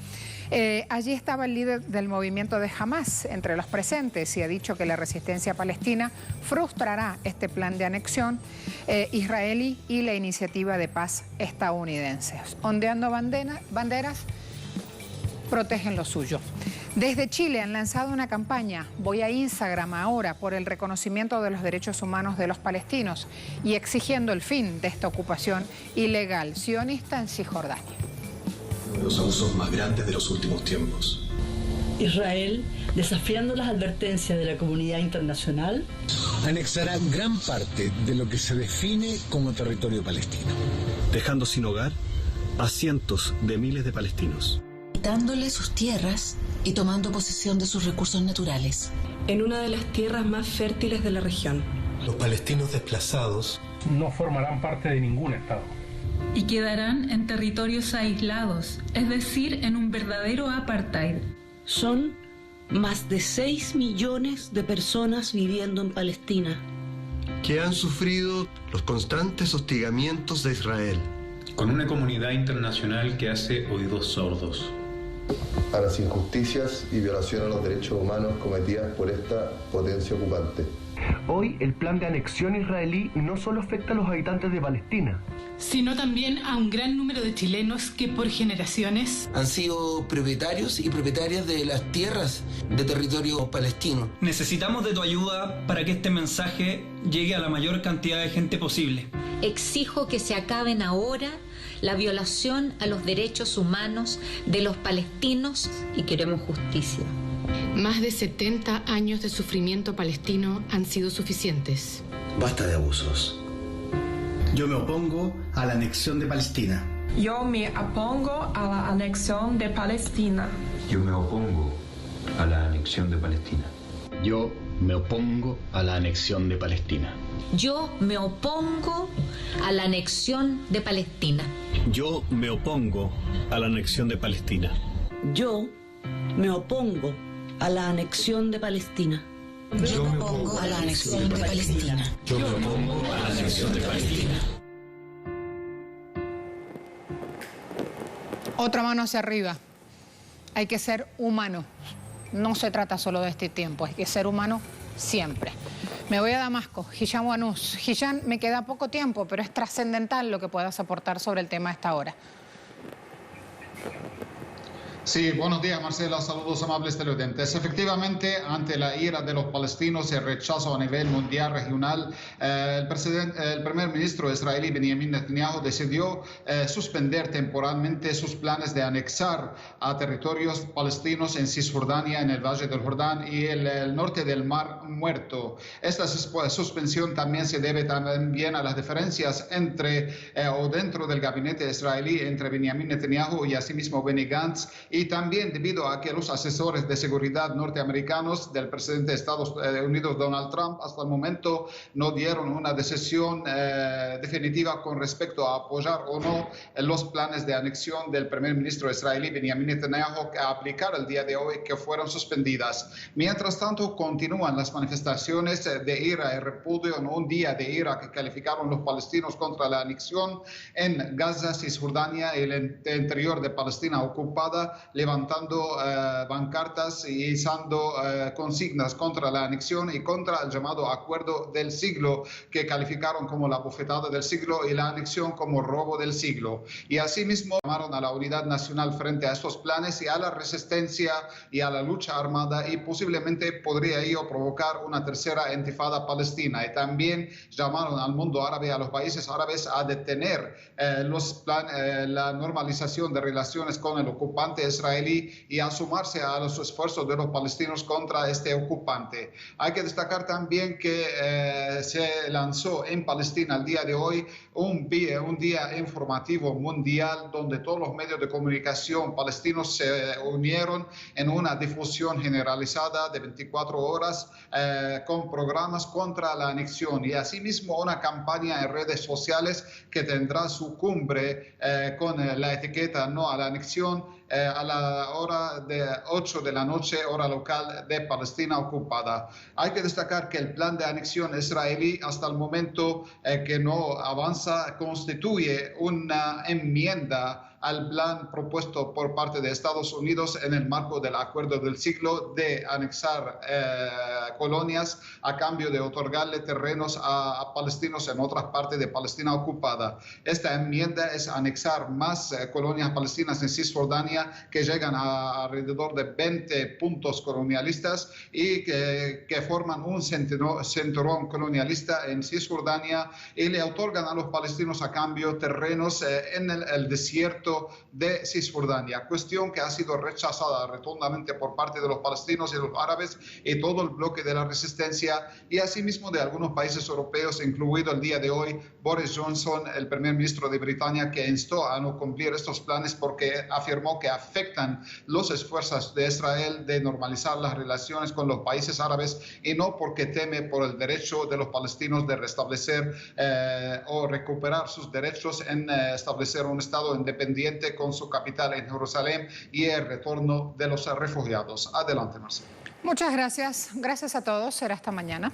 Allí estaba el líder del movimiento de Hamas entre los presentes y ha dicho que la resistencia palestina frustrará este plan de anexión israelí y la iniciativa de paz estadounidense. Ondeando banderas, protegen lo suyo. Desde Chile han lanzado una campaña, voy a Instagram ahora, por el reconocimiento de los derechos humanos de los palestinos y exigiendo el fin de esta ocupación ilegal sionista en Cisjordania. Uno de los abusos más grandes de los últimos tiempos. Israel, desafiando las advertencias de la comunidad internacional, anexará gran parte de lo que se define como territorio palestino, dejando sin hogar a cientos de miles de palestinos, quitándole sus tierras y tomando posesión de sus recursos naturales. En una de las tierras más fértiles de la región. Los palestinos desplazados no formarán parte de ningún Estado. Y quedarán en territorios aislados, es decir, en un verdadero apartheid. Son más de 6 millones de personas viviendo en Palestina, que han sufrido los constantes hostigamientos de Israel, con una comunidad internacional que hace oídos sordos a las injusticias y violación a los derechos humanos cometidas por esta potencia ocupante. Hoy el plan de anexión israelí no solo afecta a los habitantes de Palestina, sino también a un gran número de chilenos que por generaciones han sido propietarios y propietarias de las tierras de territorio palestino. Necesitamos de tu ayuda para que este mensaje llegue a la mayor cantidad de gente posible. Exijo que se acaben ahora la violación a los derechos humanos de los palestinos y queremos justicia. Más de 70 años de sufrimiento palestino han sido suficientes. Basta de abusos. Yo me opongo a la anexión de Palestina. Yo me opongo a la anexión de Palestina. Yo me opongo a la anexión de Palestina. Yo me opongo a la anexión de Palestina. Yo me opongo a la anexión de Palestina. Yo me opongo a la anexión de Palestina. Yo me opongo a la anexión de Palestina. Yo me opongo a la anexión de Palestina. Yo me opongo a la anexión de Palestina. Otra mano hacia arriba. Hay que ser humano. No se trata solo de este tiempo, hay que ser humano siempre. Me voy a Damasco. Hisham Wanous. Hisham, me queda poco tiempo, pero es trascendental lo que puedas aportar sobre el tema a esta hora. Sí, buenos días, Marcela. Saludos amables televidentes. Efectivamente, ante la ira de los palestinos y el rechazo a nivel mundial, regional, el primer ministro israelí Benjamin Netanyahu decidió suspender temporalmente sus planes de anexar a territorios palestinos en Cisjordania, en el Valle del Jordán y el norte del Mar Muerto. Esta suspensión también se debe también a las diferencias entre o dentro del gabinete israelí entre Benjamin Netanyahu y asimismo Benny Gantz, y también debido a que los asesores de seguridad norteamericanos del presidente de Estados Unidos, Donald Trump, hasta el momento no dieron una decisión definitiva con respecto a apoyar o no los planes de anexión del primer ministro israelí Benjamin Netanyahu a aplicar el día de hoy, que fueron suspendidas. Mientras tanto, continúan las manifestaciones de ira y repudio en un día de ira que calificaron los palestinos contra la anexión en Gaza, Cisjordania y el interior de Palestina ocupada, levantando pancartas y izando consignas contra la anexión y contra el llamado acuerdo del siglo, que calificaron como la bofetada del siglo y la anexión como robo del siglo. Y asimismo llamaron a la unidad nacional frente a estos planes y a la resistencia y a la lucha armada, y posiblemente podría ello provocar una tercera intifada palestina. Y también llamaron al mundo árabe, a los países árabes, a detener la normalización de relaciones con el ocupante israelí y a sumarse a los esfuerzos de los palestinos contra este ocupante. Hay que destacar también que se lanzó en Palestina el día de hoy un día informativo mundial donde todos los medios de comunicación palestinos se unieron en una difusión generalizada de 24 horas con programas contra la anexión, y asimismo una campaña en redes sociales que tendrá su cumbre con la etiqueta no a la anexión a la hora de 8 de la noche, hora local de Palestina ocupada. Hay que destacar que el plan de anexión israelí hasta el momento que no avanza constituye una enmienda al plan propuesto por parte de Estados Unidos en el marco del Acuerdo del Siglo de anexar colonias a cambio de otorgarle terrenos a palestinos en otras partes de Palestina ocupada. Esta enmienda es anexar más colonias palestinas en Cisjordania, que llegan a alrededor de 20 puntos colonialistas y que forman un cinturón colonialista en Cisjordania, y le otorgan a los palestinos a cambio terrenos en el desierto de Cisjordania, cuestión que ha sido rechazada rotundamente por parte de los palestinos y los árabes y todo el bloque de la resistencia, y asimismo de algunos países europeos, incluido el día de hoy Boris Johnson, el primer ministro de Britania, que instó a no cumplir estos planes porque afirmó que afectan los esfuerzos de Israel de normalizar las relaciones con los países árabes, y no porque teme por el derecho de los palestinos de restablecer o recuperar sus derechos en establecer un Estado independiente con su capital en Jerusalén y el retorno de los refugiados. Adelante, Marcelo. Muchas gracias. Gracias a todos. Será hasta mañana.